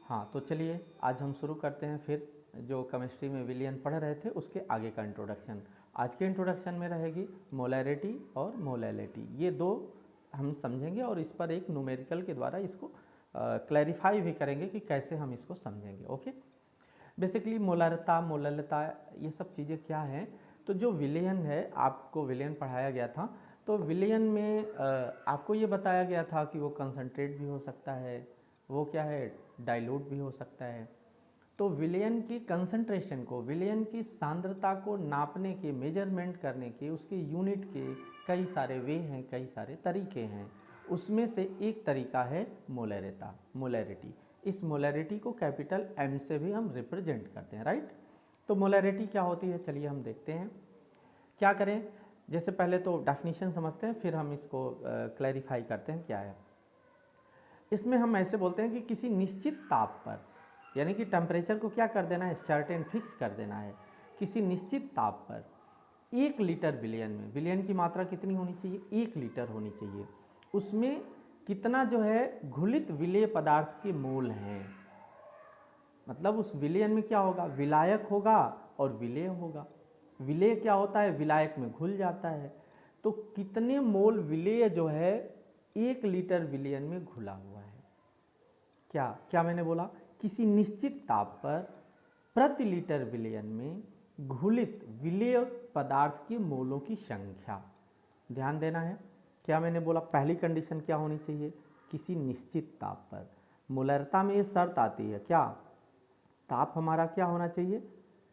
हाँ, तो चलिए आज हम शुरू करते हैं फिर जो केमिस्ट्री में विलयन पढ़ रहे थे उसके आगे का इंट्रोडक्शन। आज के इंट्रोडक्शन में रहेगी मोलैरिटी और मोलैलिटी, ये दो हम समझेंगे और इस पर एक न्यूमेरिकल के द्वारा इसको क्लैरिफाई भी करेंगे कि कैसे हम इसको समझेंगे। ओके, बेसिकली मोलरता मोललता ये सब चीज़ें क्या हैं। तो जो विलयन है, आपको विलयन पढ़ाया गया था, तो विलयन में आपको ये बताया गया था कि वो कंसंट्रेट भी हो सकता है, वो क्या है, डाइल्यूट भी हो सकता है। तो विलयन की कंसंट्रेशन को, विलयन की सांद्रता को नापने के, मेजरमेंट करने के, उसके यूनिट के कई सारे वे हैं, कई सारे तरीके हैं। उसमें से एक तरीका है मोलैरिटी। इस मोलैरिटी को कैपिटल M से भी हम रिप्रेजेंट करते हैं, राइट। तो मोलैरिटी क्या होती है, चलिए हम देखते हैं। क्या करें, जैसे पहले तो डेफिनेशन समझते हैं, फिर हम इसको क्लैरिफाई करते हैं क्या है। इसमें हम ऐसे बोलते हैं कि किसी निश्चित ताप पर, यानी कि टेम्परेचर को क्या कर देना है, सर्टेन फिक्स कर देना है। किसी निश्चित ताप पर 1 लीटर विलयन में, विलयन की मात्रा कितनी होनी चाहिए, 1 लीटर होनी चाहिए। उसमें कितना जो है घुलित विलेय पदार्थ के मोल हैं, मतलब उस विलयन में क्या होगा, विलायक होगा और विलेय होगा। विलेय क्या होता है, विलायक में घुल जाता है। तो कितने मोल विलेय जो है 1 लीटर विलयन में घुला हुआ है। क्या क्या मैंने बोला, किसी निश्चित ताप पर प्रति लीटर विलयन में घुलित विलेय पदार्थ के मोलों की संख्या, ध्यान देना है। क्या मैंने बोला, पहली कंडीशन क्या होनी चाहिए, किसी निश्चित ताप पर। मोलरता में ये शर्त आती है, क्या, ताप हमारा क्या होना चाहिए,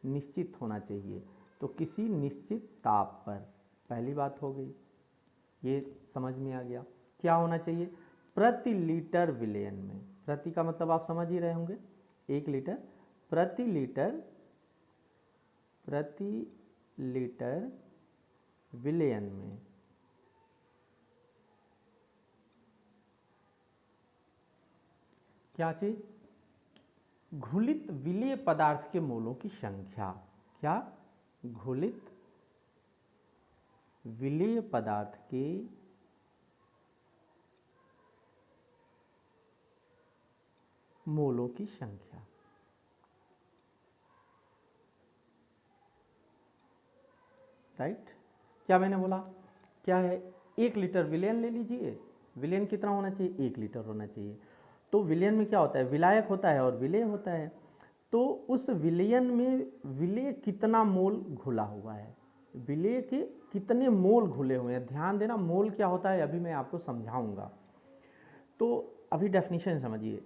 निश्चित होना चाहिए। तो किसी निश्चित ताप पर, पहली बात हो गई, ये समझ में आ गया। क्या होना चाहिए, प्रति लीटर विलयन में, प्रति का मतलब आप समझ ही रहे होंगे, 1 लीटर, प्रति लीटर विलयन में क्या चीज, घुलित विलेय पदार्थ के मोलों की संख्या। क्या, घुलित विलेय पदार्थ के मोलों की संख्या। राइट। क्या मैंने बोला, क्या है, 1 लीटर विलयन ले लीजिए। विलयन कितना होना चाहिए, 1 लीटर होना चाहिए। तो विलयन में क्या होता है, विलायक होता है और विलेय होता है। तो उस विलयन में विलेय कितना मोल घुला हुआ है, विलेय के कितने मोल घुले हुए हैं। ध्यान देना, मोल क्या होता है अभी मैं आपको समझाऊंगा। तो अभी डेफिनेशन समझिए।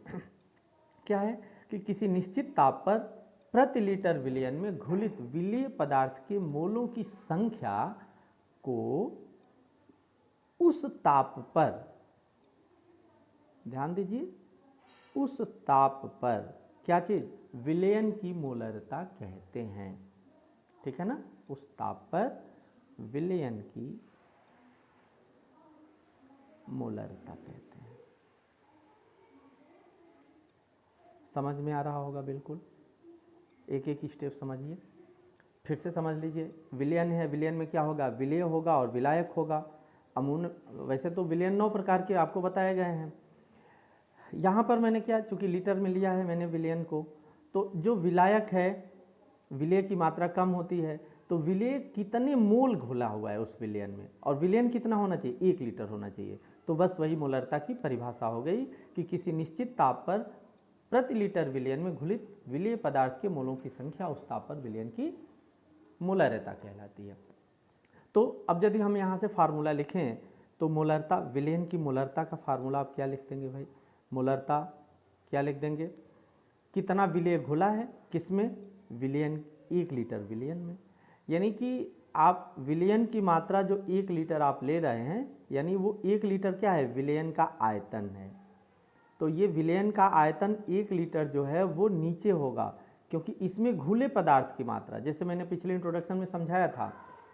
क्या है कि किसी निश्चित ताप पर प्रति लीटर विलयन में घुलित विलेय पदार्थ के मोलों की संख्या को उस ताप पर, ध्यान दीजिए, उस ताप पर क्या चीज, विलयन की मोलरता कहते हैं। ठीक है ना, उस ताप पर विलयन की मोलरता कहते हैं। समझ में आ रहा होगा बिल्कुल, एक एक स्टेप समझिए, फिर से समझ लीजिए। विलयन है, विलयन में क्या होगा, विलेय होगा और विलायक होगा। अमून, वैसे तो विलयन 9 प्रकार के आपको बताए गए हैं। यहाँ पर मैंने क्या, चूंकि लीटर में लिया है मैंने विलयन को, तो जो विलायक है, विलेय की मात्रा कम होती है, तो विलेय कितने मोल घुला हुआ है उस विलयन में, और विलयन कितना होना चाहिए, 1 लीटर होना चाहिए। तो बस वही मोलरता की परिभाषा हो गई कि किसी निश्चित ताप पर प्रति लीटर विलयन में घुलित विलेय पदार्थ के मोलों की संख्या उस ताप पर विलयन की मोलरता कहलाती है। तो अब यदि हम यहाँ से फार्मूला लिखें, तो मोलरता, विलयन की मोलरता का फार्मूला आप क्या लिख देंगे भाई, मोलरता क्या लिख देंगे, कितना विलेय घुला है, किसमें, विलयन, 1 लीटर विलयन में। यानी कि आप विलयन की मात्रा जो 1 लीटर आप ले रहे हैं, यानी वो 1 लीटर क्या है, विलयन का आयतन है। तो ये विलयन का आयतन 1 लीटर जो है वो नीचे होगा, क्योंकि इसमें घुले पदार्थ की मात्रा, जैसे मैंने पिछले इंट्रोडक्शन में समझाया था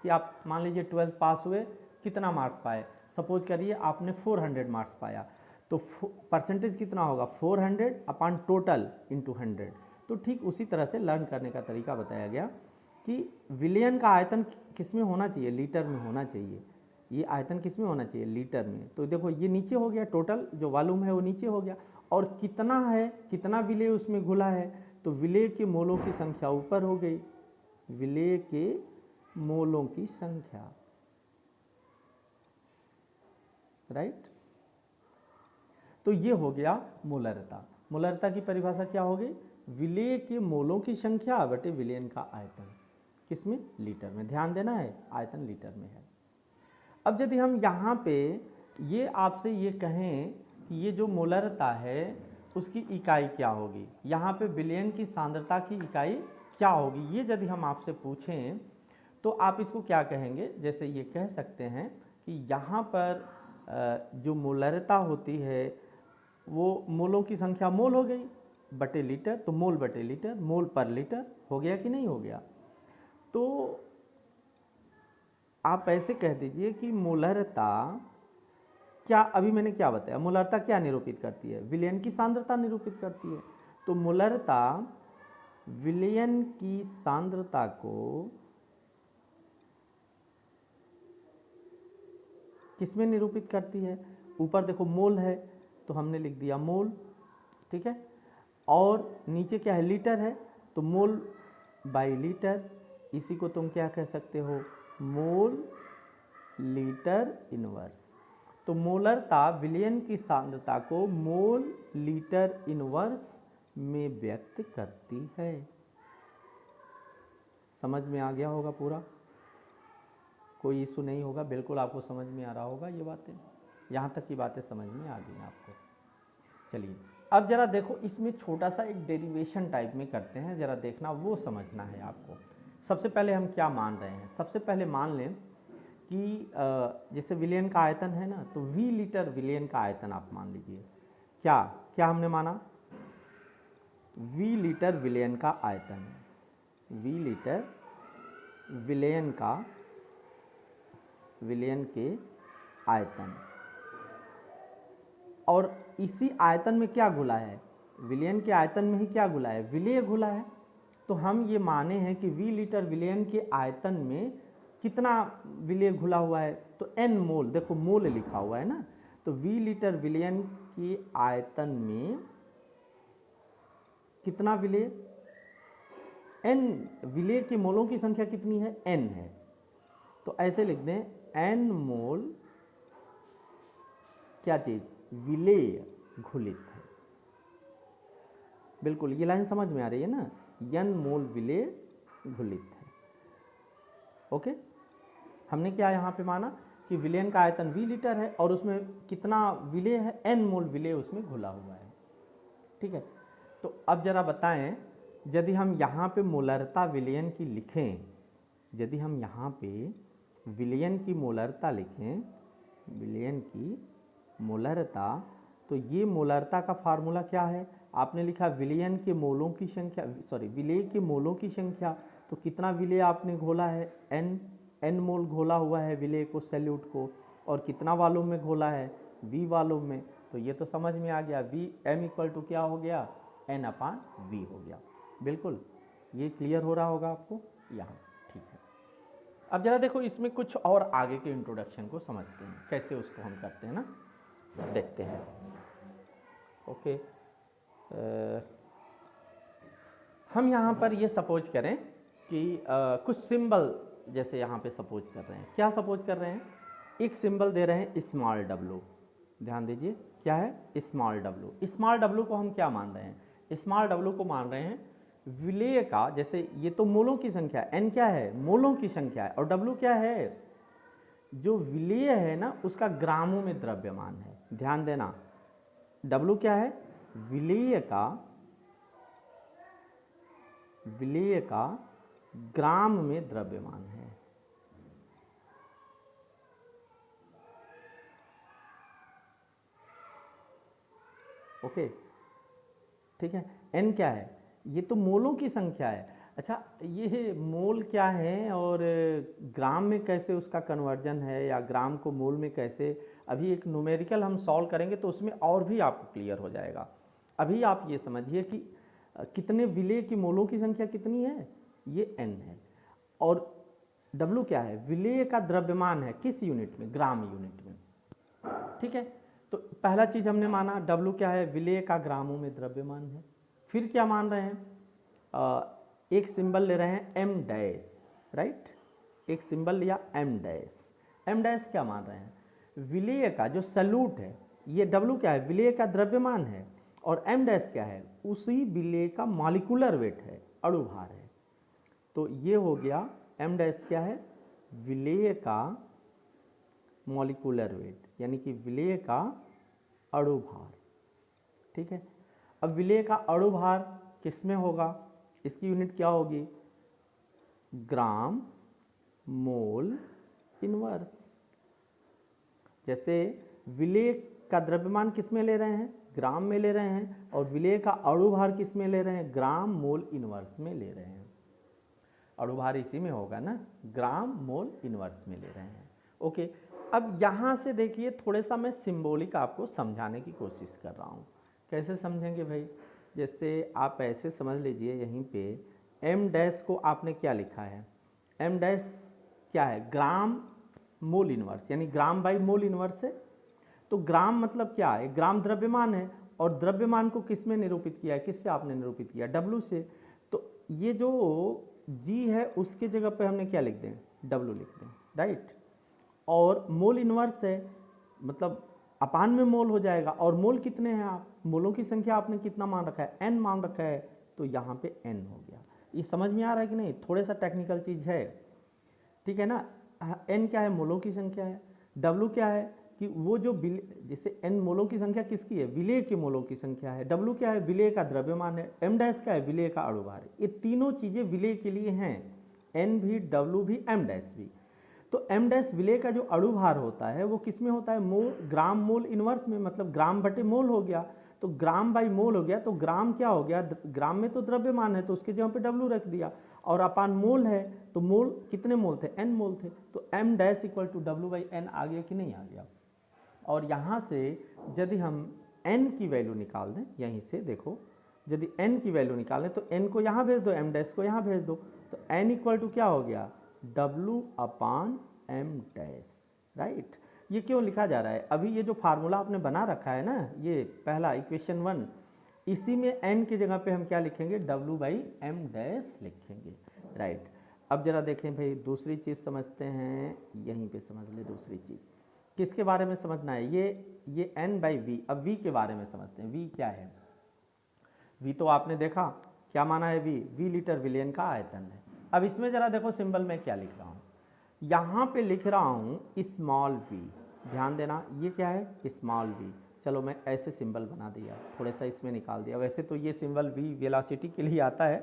कि आप मान लीजिए 12th पास हुए, कितना मार्क्स पाए, सपोज करिए आपने 400 मार्क्स पाया, तो परसेंटेज कितना होगा, 400 अपॉन टोटल इंटू 100। तो ठीक उसी तरह से लर्न करने का तरीका बताया गया कि विलयन का आयतन किस में होना चाहिए, लीटर में होना चाहिए। ये आयतन किस में होना चाहिए, लीटर में। तो देखो ये नीचे हो गया, टोटल जो वॉल्यूम है वो नीचे हो गया, और कितना है, कितना विलेय उसमें घुला है, तो विलेय के मोलों की संख्या ऊपर हो गई, विलेय के मोलों की संख्या, राइट। तो ये हो गया मोलरता। मोलरता की परिभाषा क्या होगी, विलेय के मोलों की संख्या बटे विलयन का आयतन, किसमें, लीटर में। ध्यान देना है, आयतन लीटर में है। अब यदि हम यहाँ पे ये आपसे ये कहें कि ये जो मोलरता है उसकी इकाई क्या होगी, यहाँ पे विलयन की सांद्रता की इकाई क्या होगी, ये यदि हम आपसे पूछें तो आप इसको क्या कहेंगे। जैसे ये कह सकते हैं कि यहाँ पर जो मोलरता होती है वो मोलों की संख्या मोल हो गई बटे लीटर, तो मोल बटे लीटर, मोल पर लीटर हो गया कि नहीं हो गया। तो आप ऐसे कह दीजिए कि मोलरता क्या, अभी मैंने क्या बताया, मोलरता क्या निरूपित करती है, विलयन की सांद्रता निरूपित करती है। तो मोलरता विलयन की सांद्रता को किसमें निरूपित करती है, ऊपर देखो मोल है तो हमने लिख दिया मोल, ठीक है, और नीचे क्या है, लीटर है, तो मोल बाई लीटर, इसी को तुम क्या कह सकते हो, मोल लीटर इनवर्स। तो मोलरता विलयन की सांद्रता को मोल लीटर इनवर्स में व्यक्त करती है। समझ में आ गया होगा पूरा, कोई इशू नहीं होगा, बिल्कुल आपको समझ में आ रहा होगा ये बातें, यहाँ तक की बातें समझ में आ गई आपको। चलिए अब जरा देखो, इसमें छोटा सा एक डेरिवेशन टाइप में करते हैं, जरा देखना, वो समझना है आपको। सबसे पहले हम क्या मान रहे हैं, सबसे पहले मान लें कि जैसे विलयन का आयतन है ना, तो V लीटर विलयन का आयतन आप मान लीजिए। क्या क्या हमने माना, V लीटर विलयन का आयतन, V लीटर विलयन का, विलयन के आयतन, और इसी आयतन में क्या घुला है, विलयन के आयतन में ही क्या घुला है, विलेय घुला है। तो हम ये माने हैं कि V लीटर विलयन के आयतन में कितना विलेय घुला हुआ है, तो N मोल, देखो मोल लिखा हुआ है ना, तो V लीटर विलयन के आयतन में कितना विलेय, N, विलेय के मोलों की संख्या कितनी है, N है, तो ऐसे लिख दें N मोल क्या चीज, विलेय घुलित है। बिल्कुल ये लाइन समझ में आ रही है ना, N मोल विलेय घुलित है। ओके, हमने क्या यहाँ पे माना कि विलयन का आयतन V लीटर है और उसमें कितना विलेय है, N मोल विलेय उसमें घुला हुआ है, ठीक है। तो अब जरा बताएं, यदि हम यहाँ पे मोलरता विलयन की लिखें, यदि हम यहाँ पे विलयन की मोलरता लिखें, विलयन की मोलरता, तो ये मोलरता का फार्मूला क्या है, आपने लिखा विलयन के मोलों की संख्या, सॉरी विलेय के मोलों की संख्या, तो कितना विलेय आपने घोला है, N मोल घोला हुआ है विलेय को, सैल्यूट को, और कितना वालों में घोला है, V वालों में। तो ये तो समझ में आ गया, V M इक्वल टू क्या हो गया, N/V हो गया। बिल्कुल ये क्लियर हो रहा होगा आपको यहाँ, ठीक है। अब जरा देखो, इसमें कुछ और आगे के इंट्रोडक्शन को समझते हैं, कैसे उसको हम करते हैं ना, देखते हैं। ओके, हम यहाँ पर ये सपोज करें कि कुछ सिंबल, जैसे यहाँ पे सपोज कर रहे हैं, क्या सपोज कर रहे हैं, एक सिंबल दे रहे हैं स्मॉल w, ध्यान दीजिए क्या है, स्मॉल w। स्मॉल w को हम क्या मान रहे हैं, स्मॉल w को मान रहे हैं विलेय का, जैसे ये तो मोलों की संख्या है, n क्या है, मोलों की संख्या है, और w क्या है, जो विलेय है ना उसका ग्रामों में द्रव्यमान है। ध्यान देना, W क्या है, विलेय का ग्राम में द्रव्यमान है। ओके, ठीक है। N क्या है, ये तो मोलों की संख्या है। अच्छा, ये मोल क्या है और ग्राम में कैसे उसका कन्वर्जन है, या ग्राम को मोल में कैसे, अभी एक न्यूमेरिकल हम सॉल्व करेंगे तो उसमें और भी आपको क्लियर हो जाएगा। अभी आप ये समझिए कि कितने विलेय की मोलों की संख्या कितनी है, ये N है, और W क्या है, विलेय का द्रव्यमान है, किस यूनिट में, ग्राम यूनिट में, ठीक है। तो पहला चीज़ हमने माना W क्या है, विलेय का ग्रामों में द्रव्यमान है। फिर क्या मान रहे हैं, एक सिंबल ले रहे हैं M डैश, राइट, एक सिंबल लिया M डैश। M डैश क्या मान रहे हैं, विलेय का जो सल्यूट है, ये W क्या है, विलेय का द्रव्यमान है, और M डैश क्या है, उसी विलेय का मॉलिक्यूलर वेट है, अणु भार है। तो ये हो गया M डैश क्या है, विलेय का मॉलिक्यूलर वेट, यानी कि विलेय का अणु भार। ठीक है, अब विलेय का अणु भार किस में होगा, इसकी यूनिट क्या होगी, ग्राम मोल इनवर्स। जैसे विलेय का द्रव्यमान किस में ले रहे हैं, ग्राम में ले रहे हैं, और विलेय का अणु भार किस में ले रहे हैं, ग्राम मोल इनवर्स में ले रहे हैं। अणु भार इसी में होगा ना, ग्राम मोल इनवर्स में ले रहे हैं। ओके, अब यहाँ से देखिए थोड़ा सा मैं सिंबॉलिक आपको समझाने की कोशिश कर रहा हूँ। कैसे समझेंगे भाई, जैसे आप ऐसे समझ लीजिए, यहीं पे M डैश को आपने क्या लिखा है, M डैश क्या है, ग्राम मोल इनवर्स, यानी ग्राम बाई मोल इनवर्स है। तो ग्राम मतलब क्या है, ग्राम द्रव्यमान है, और द्रव्यमान को किस में निरूपित किया है, किससे आपने निरूपित किया, W से। तो ये जो G है उसके जगह पे हमने क्या लिख दें, W लिख दें, राइट। और मोल इनवर्स है, मतलब अपान में मोल हो जाएगा, और मोल कितने हैं, आप मोलों की संख्या आपने कितना मान रखा है, N मान रखा है, तो यहाँ पे N हो गया। ये समझ में आ रहा है कि नहीं, थोड़ा सा टेक्निकल चीज़ है, ठीक है ना। N क्या है, मोलों की संख्या है, W क्या है कि वो जो जैसे N मोलों की संख्या किसकी है, विलेय के मोलों की संख्या है, W क्या है, विलेय का द्रव्यमान है, M डैश क्या है, विलेय का अणु भार है। ये तीनों चीज़ें विलेय के लिए हैं, N भी, W भी, M डैश भी। तो M डैश विलेय का जो अणु भार होता है वो किस में होता है, मोल, ग्राम मोल इनवर्स में, मतलब ग्राम बटे मोल हो गया। तो ग्राम बाई मोल हो गया, तो ग्राम क्या हो गया, ग्राम में तो द्रव्यमान है तो उसके जगह पे W रख दिया, और अपान मोल है तो मोल कितने मोल थे, N मोल थे, तो M dash equal to W by N आ गया कि नहीं आ गया। और यहाँ से यदि हम N की वैल्यू निकाल दें, यहीं से देखो, यदि N की वैल्यू निकालें तो N को यहाँ भेज दो, M डैश को यहाँ भेज दो, तो N इक्वल टू क्या हो गया, W अपान M डैश, राइट। ये क्यों लिखा जा रहा है, अभी ये जो फार्मूला आपने बना रखा है ना, ये पहला इक्वेशन 1, इसी में N की जगह पे हम क्या लिखेंगे, W बाई M डैश लिखेंगे, राइट। अब जरा देखें भाई, दूसरी चीज़ समझते हैं, यहीं पे समझ ले दूसरी चीज़, किसके बारे में समझना है, ये N बाई V। अब V के बारे में समझते हैं, V क्या है, V तो आपने देखा क्या माना है, V लीटर विलियन का आयतन है। अब इसमें जरा देखो सिंबल में क्या लिख रहा हूँ, यहाँ पे लिख रहा हूँ स्मॉल v, ध्यान देना, ये क्या है, स्मॉल v। चलो मैं ऐसे सिंबल बना दिया, थोड़ा सा इसमें निकाल दिया, वैसे तो ये सिंबल v वेलोसिटी के लिए आता है,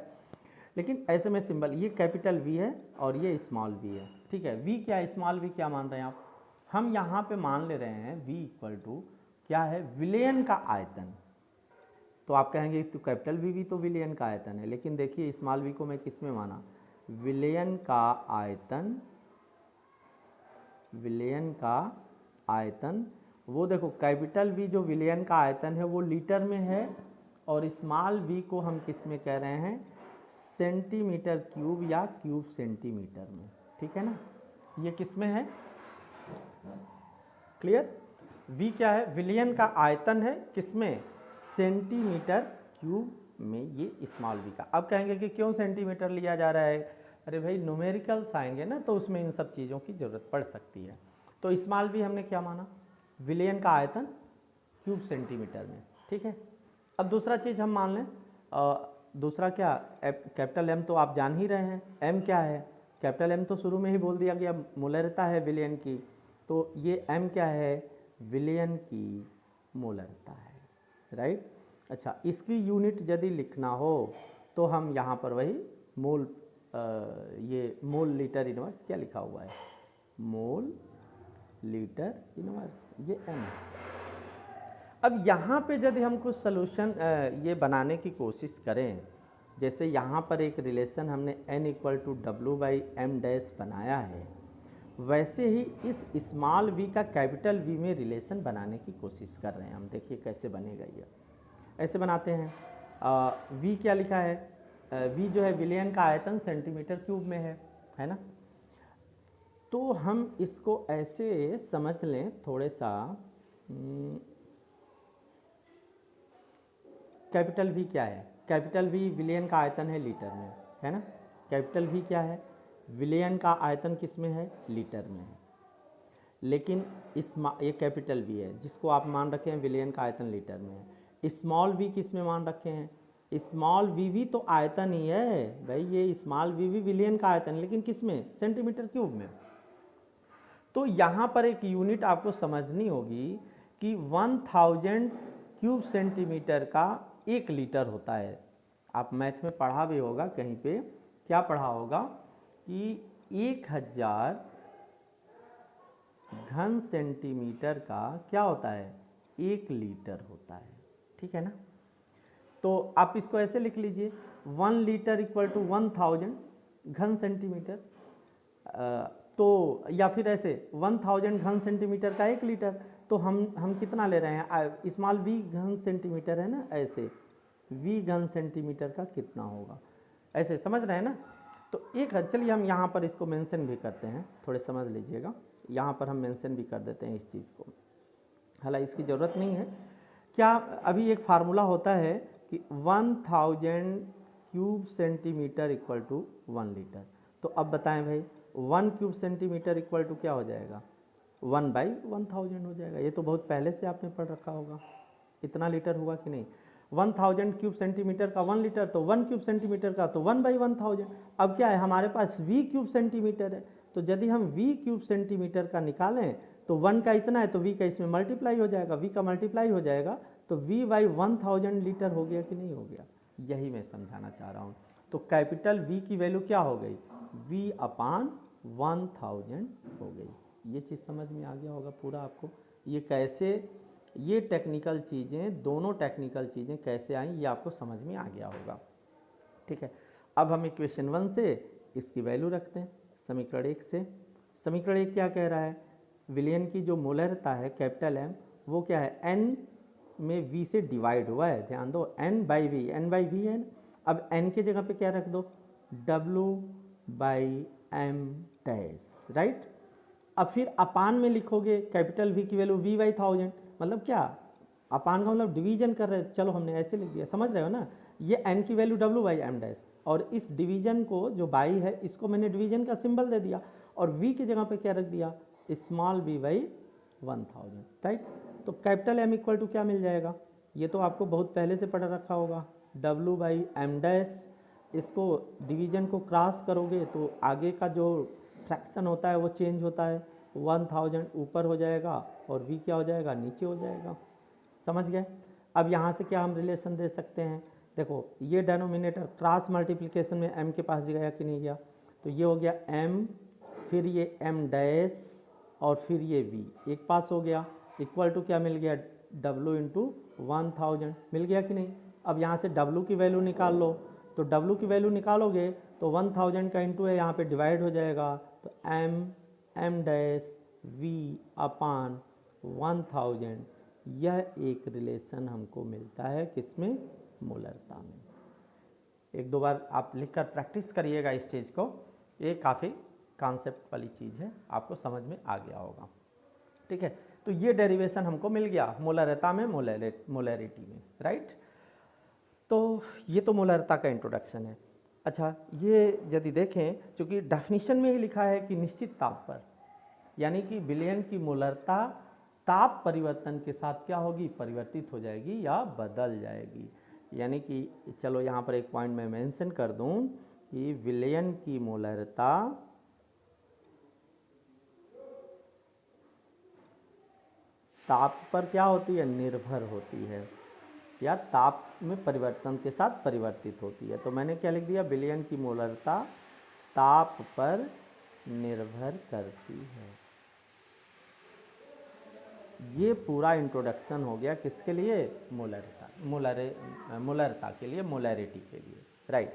लेकिन ऐसे में सिंबल, ये कैपिटल V है और ये स्मॉल v है, ठीक है। v क्या है, स्मॉल v क्या मान रहे हैं आप, हम यहाँ पे मान ले रहे हैं v इक्वल टू क्या है, विलयन का आयतन। तो आप कहेंगे तो कैपिटल V भी तो विलयन का आयतन है, लेकिन देखिए स्मॉल v को मैं किस में माना, विलयन का आयतन, विलयन का आयतन। वो देखो कैपिटल V जो विलयन का आयतन है वो लीटर में है, और स्मॉल v को हम किस में कह रहे हैं, सेंटीमीटर क्यूब या क्यूब सेंटीमीटर में, ठीक है ना। ये किस में है, क्लियर। v क्या है, विलयन का आयतन है, किस में, सेंटीमीटर क्यूब में, ये स्मॉल v का। अब कहेंगे कि क्यों सेंटीमीटर लिया जा रहा है, अरे भाई न्यूमेरिकल्स आएंगे ना तो उसमें इन सब चीज़ों की ज़रूरत पड़ सकती है। तो स्मॉल v हमने क्या माना, विलयन का आयतन क्यूब सेंटीमीटर में, ठीक है। अब दूसरा चीज़ हम मान लें, दूसरा क्या, कैपिटल M तो आप जान ही रहे हैं, M क्या है, कैपिटल M तो शुरू में ही बोल दिया गया, मोलरता है विलयन की, तो ये M क्या है, विलयन की मोलरता है, राइट। अच्छा, इसकी यूनिट यदि लिखना हो तो हम यहाँ पर वही मोल, ये मोल लीटर इनवर्स क्या लिखा हुआ है, मोल लीटर इनवर्स, ये M। अब यहाँ पे यदि हम कुछ सलूशन ये बनाने की कोशिश करें, जैसे यहाँ पर एक रिलेशन हमने N equal to W by M dash बनाया है, वैसे ही इस स्मॉल v का कैपिटल V में रिलेशन बनाने की कोशिश कर रहे हैं हम। देखिए कैसे बनेगा, ये ऐसे बनाते हैं, v क्या लिखा है, v जो है विलयन का आयतन सेंटीमीटर क्यूब में है ना। तो हम इसको ऐसे समझ लें थोड़े सा, कैपिटल वी क्या है? कैपिटल वी विलयन का आयतन है लीटर में, है ना। कैपिटल वी क्या है? विलयन का आयतन किस में है? लीटर में है। लेकिन ये कैपिटल वी है जिसको आप मान रखे हैं विलयन का आयतन लीटर में है। स्मॉल वी किस में मान रखे हैं? स्मॉल वी भी तो आयतन ही है भाई, ये स्मॉल वी भी विलयन का आयतन, लेकिन किस में? सेंटीमीटर क्यूब में। तो यहाँ पर एक यूनिट आपको समझनी होगी कि 1000 क्यूब सेंटीमीटर का 1 लीटर होता है। आप मैथ में पढ़ा भी होगा कहीं पे, क्या पढ़ा होगा कि 1000 घन सेंटीमीटर का क्या होता है? 1 लीटर होता है, ठीक है ना। तो आप इसको ऐसे लिख लीजिए 1 लीटर इक्वल टू 1000 घन सेंटीमीटर, तो या फिर ऐसे 1000 घन सेंटीमीटर का 1 लीटर। तो हम कितना ले रहे हैं? स्मॉल वी घन सेंटीमीटर है ना, ऐसे वी घन सेंटीमीटर का कितना होगा, ऐसे समझ रहे हैं ना। तो चलिए हम यहाँ पर इसको मेंशन भी करते हैं, थोड़े समझ लीजिएगा। यहाँ पर हम मेंशन भी कर देते हैं इस चीज़ को, हालांकि इसकी ज़रूरत नहीं है। क्या अभी एक फार्मूला होता है कि 1000 cube centimetre equal to 1 litre. तो अब बताएं भाई 1 क्यूब सेंटीमीटर इक्वल टू क्या हो जाएगा? 1/1000 हो जाएगा। ये तो बहुत पहले से आपने पढ़ रखा होगा, इतना लीटर हुआ कि नहीं। 1000 क्यूब सेंटीमीटर का 1 लीटर, तो 1 क्यूब सेंटीमीटर का तो 1/1000। अब क्या है हमारे पास v क्यूब सेंटीमीटर है, तो यदि हम v क्यूब सेंटीमीटर का निकालें तो 1 का इतना है तो v का इसमें मल्टीप्लाई हो जाएगा, v का मल्टीप्लाई हो जाएगा तो v/1000 लीटर हो गया कि नहीं हो गया, यही मैं समझाना चाह रहा हूँ। तो कैपिटल V की वैल्यू क्या हो गई? v/1000 हो गई। ये चीज़ समझ में आ गया होगा पूरा आपको। ये कैसे, ये टेक्निकल चीज़ें, दोनों टेक्निकल चीज़ें कैसे आई ये आपको समझ में आ गया होगा, ठीक है। अब हम इक्वेशन 1 से इसकी वैल्यू रखते हैं समीकरण 1 से। समीकरण 1 क्या कह रहा है? विलयन की जो मोलरता है कैपिटल M, वो क्या है? N में V से डिवाइड हुआ है, ध्यान दो, N/V है। अब N की जगह पे क्या रख दो? W/M dash, right. अब फिर अपान में लिखोगे कैपिटल V की वैल्यू v/1000, मतलब क्या? अपान का मतलब डिवीजन कर रहे हैं, चलो हमने ऐसे लिख दिया, समझ रहे हो ना। ये n की वैल्यू W/M डैश, और इस डिवीजन को जो बाई है इसको मैंने डिवीजन का सिंबल दे दिया, और v की जगह पे क्या रख दिया? Small v/1000, right. तो कैपिटल M इक्वल टू क्या मिल जाएगा? ये तो आपको बहुत पहले से पढ़ रखा होगा, W/M डैश। इसको डिवीजन को क्रॉस करोगे तो आगे का जो फ्रैक्शन होता है वो चेंज होता है, 1000 ऊपर हो जाएगा और v क्या हो जाएगा? नीचे हो जाएगा, समझ गए। अब यहाँ से क्या हम रिलेशन दे सकते हैं? देखो ये डेनोमिनेटर क्रॉस मल्टीप्लिकेशन में m के पास गया कि नहीं गया, तो ये हो गया m, फिर ये m डैश और फिर ये v एक पास हो गया, इक्वल टू क्या मिल गया? w इंटू 1000 मिल गया कि नहीं। अब यहाँ से w की वैल्यू निकाल लो, तो w की वैल्यू निकालोगे तो 1000 का इंटू है यहाँ पे डिवाइड हो जाएगा, तो m डैश v/1000, यह एक रिलेशन हमको मिलता है किसमें? मोलरता में। एक दो बार आप लिखकर प्रैक्टिस करिएगा इस चीज़ को, ये काफ़ी कॉन्सेप्ट वाली चीज़ है, आपको समझ में आ गया होगा, ठीक है। तो ये डेरिवेशन हमको मिल गया मोलरता में, मोलैरिटी में, राइट। तो ये तो मोलरता का इंट्रोडक्शन है। अच्छा, ये यदि देखें, चूँकि डेफिनेशन में ही लिखा है कि निश्चित ताप पर, यानी कि विलयन की मोलरता ताप परिवर्तन के साथ क्या होगी? परिवर्तित हो जाएगी या बदल जाएगी। यानी कि चलो यहाँ पर एक पॉइंट मैं मेंशन कर दूँ कि विलयन की मोलरता ताप पर क्या होती है? निर्भर होती है, या ताप में परिवर्तन के साथ परिवर्तित होती है। तो मैंने क्या लिख दिया? विलयन की मोलरता ताप पर निर्भर करती है। ये पूरा इंट्रोडक्शन हो गया किसके लिए? मोलरता के लिए, मोलैरिटी के लिए, राइट।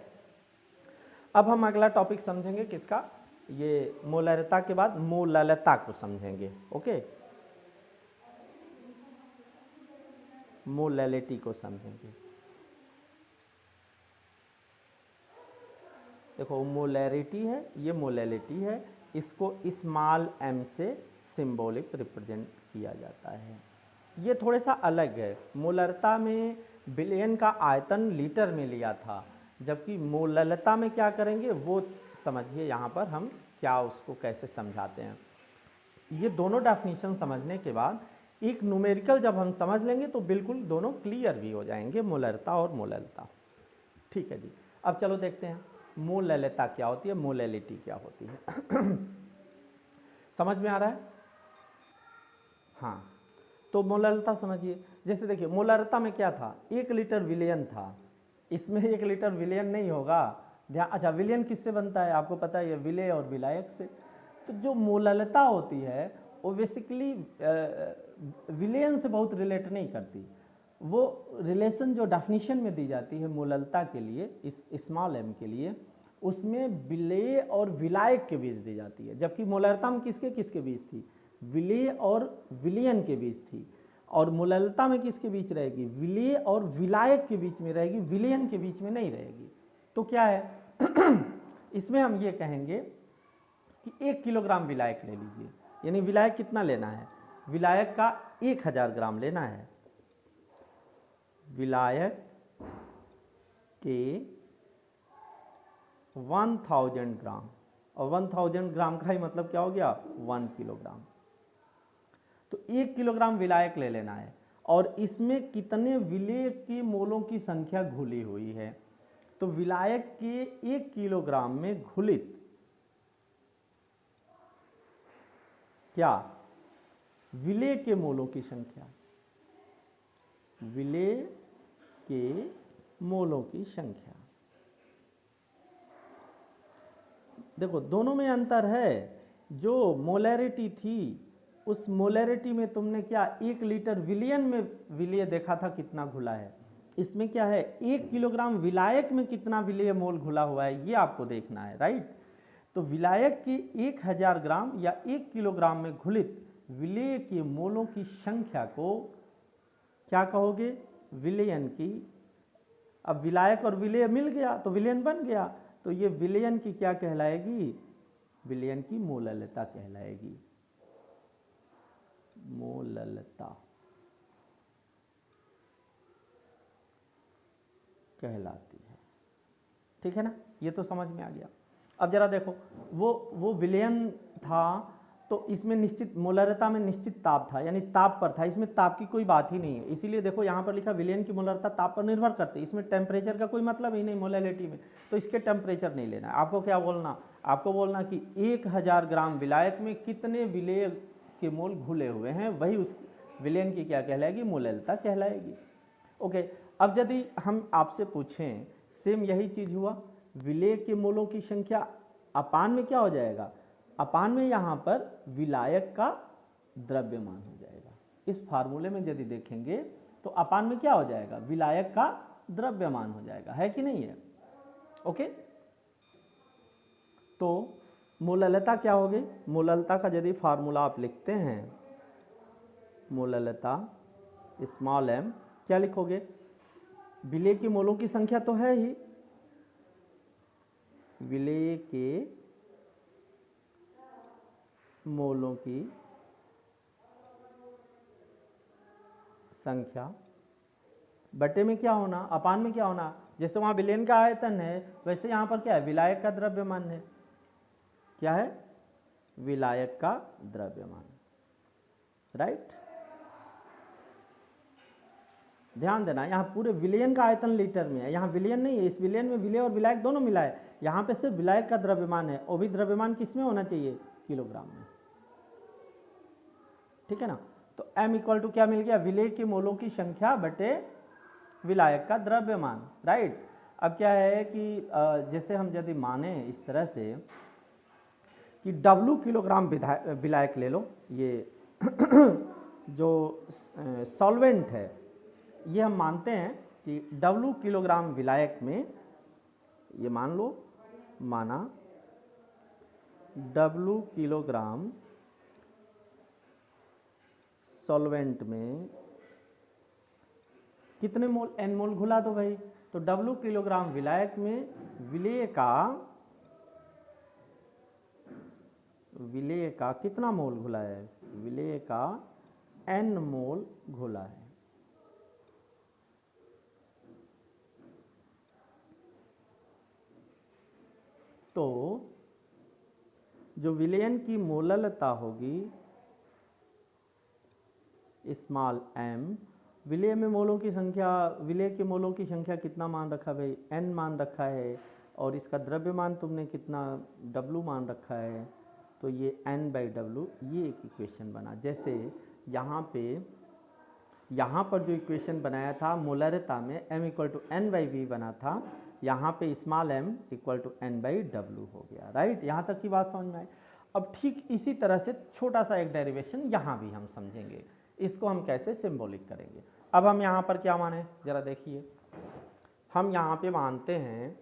अब हम अगला टॉपिक समझेंगे किसका? ये मोलरता के बाद मोललता को समझेंगे, ओके, मोलैलिटी को समझेंगे। देखो मोलैरिटी है, ये मोलैलिटी है, इसको स्मॉल m से सिंबॉलिक रिप्रेजेंट किया जाता है। ये थोड़ा सा अलग है। मोलरता में विलयन का आयतन लीटर में लिया था, जबकि मोललता में क्या करेंगे वो समझिए यहाँ पर हम क्या उसको कैसे समझाते हैं। ये दोनों डेफिनेशन समझने के बाद एक न्यूमेरिकल जब हम समझ लेंगे तो बिल्कुल दोनों क्लियर भी हो जाएंगे, मोलरता और मोललता। ठीक है जी, अब चलो देखते हैं मोललता क्या होती है, मोलैलिटी क्या होती है। समझ में आ रहा है? हाँ, तो मोललता समझिए। जैसे देखिए मोलरता में क्या था, 1 लीटर विलयन था, इसमें 1 लीटर विलयन नहीं होगा। ध्यान, अच्छा विलयन किससे बनता है आपको पता है, विलेय और विलायक से। तो जो मोललता होती है वो बेसिकली विलयन से बहुत रिलेट नहीं करती। वो रिलेशन जो डेफिनेशन में दी जाती है मोललता के लिए, इस स्मॉल एम के लिए, उसमें विलेय और विलायक के बीच दी जाती है, जबकि मोलरता में किसके किसके बीच थी, विलेय और विलयन के बीच थी। और मोललता में किसके बीच रहेगी, विलेय और विलायक के बीच में रहेगी, विलयन के बीच में नहीं रहेगी। तो क्या है इसमें हम ये कहेंगे कि 1 किलोग्राम विलायक ले लीजिए, यानी विलायक कितना लेना है, विलायक का 1000 ग्राम लेना है। विलायक के 1000 ग्राम, और 1000 ग्राम का ही मतलब क्या हो गया, 1 किलोग्राम। तो 1 किलोग्राम विलायक ले लेना है, और इसमें कितने विलेय के मोलों की संख्या घुली हुई है। तो विलायक के 1 किलोग्राम में घुलित क्या, विलेय के मोलों की संख्या, विलेय के मोलों की संख्या। देखो दोनों में अंतर है। जो मोलैरिटी थी उस मोलैरिटी में तुमने क्या 1 लीटर विलियन में विलेय देखा था कितना घुला है, इसमें क्या है 1 किलोग्राम विलायक में कितना विलेय मोल घुला हुआ है ये आपको देखना है, राइट। तो विलायक के 1000 ग्राम या 1 किलोग्राम में घुलित विलेय के मोलों की संख्या को क्या कहोगे, विलयन की। अब विलायक और विलेय मिल गया तो विलयन बन गया, तो ये विलयन की क्या कहलाएगी, विलयन की मोललता कहलाएगी, मोललता कहलाती है। ठीक है ना, ये तो समझ में आ गया। अब जरा देखो वो विलयन था तो इसमें निश्चित मोलरता में निश्चित ताप था, यानी ताप पर था, इसमें ताप की कोई बात ही नहीं है। इसीलिए देखो यहाँ पर लिखा विलयन की मोलरता ताप पर निर्भर करती है, इसमें टेम्परेचर का कोई मतलब ही नहीं मोलैलिटी में, तो इसके टेम्परेचर नहीं लेना है। आपको क्या बोलना, आपको बोलना कि 1000 ग्राम विलायक में कितने विलेय के मोल घुले हुए हैं, वही उस विलयन की क्या कहलाएगी, मोललता कहलाएगी। ओके, अब यदि हम आपसे पूछें सेम यही चीज हुआ, विलेय के मोलों की संख्या अपान में क्या हो जाएगा, अपान में यहाँ पर विलायक का द्रव्यमान हो जाएगा। इस फार्मूले में यदि देखेंगे तो अपान में क्या हो जाएगा, विलायक का द्रव्यमान हो जाएगा, है कि नहीं है। ओके, तो मोललता क्या होगी, मोललता का यदि फार्मूला आप लिखते हैं, मोललता स्मॉल m, क्या लिखोगे, विलेय के मोलों की संख्या तो है ही, विलेय के मोलों की संख्या बटे में क्या होना, अपान में क्या होना, जैसे वहां विलयन का आयतन है वैसे यहां पर क्या है, विलायक का द्रव्यमान है, क्या है, विलायक का द्रव्यमान, राइट। ध्यान देना यहाँ पूरे विलयन का आयतन लीटर में है, यहाँ विलयन नहीं है, इस विलयन में विलेय और विलायक दोनों मिला है, यहाँ पे सिर्फ विलायक का द्रव्यमान है, वो भी द्रव्यमान किस में होना चाहिए, किलोग्राम में। ठीक है ना, तो m इक्वल टू क्या मिल गया, विलेय के मोलों की संख्या बटे विलायक का द्रव्यमान, राइट। अब क्या है कि जैसे हम यदि माने इस तरह से कि W किलोग्राम विलायक ले लो, ये जो सॉल्वेंट है, ये हम मानते हैं कि W किलोग्राम विलायक में, ये मान लो, माना W किलोग्राम सॉल्वेंट में कितने मोल, n मोल घुला दो भाई, तो W किलोग्राम विलायक में विलेय का कितना मोल घुला है, विलेय का n मोल घुला है। तो जो विलयन की मोललता होगी स्मॉल m, विलय में मोलों की संख्या, विलय के मोलों की संख्या कितना मान रखा भाई, n मान रखा है, और इसका द्रव्यमान तुमने कितना w मान रखा है, तो ये n/w, ये एक इक्वेशन बना। जैसे यहाँ पर जो इक्वेशन बनाया था मोलरता में m = n/v बना था, यहाँ पे स्मॉल m = n/w हो गया। राइट, यहाँ तक की बात समझ में आई। अब ठीक इसी तरह से छोटा सा एक डेरिवेशन यहाँ भी हम समझेंगे, इसको हम कैसे सिंबॉलिक करेंगे। अब हम यहाँ पर क्या माने, जरा देखिए, हम यहाँ पे मानते हैं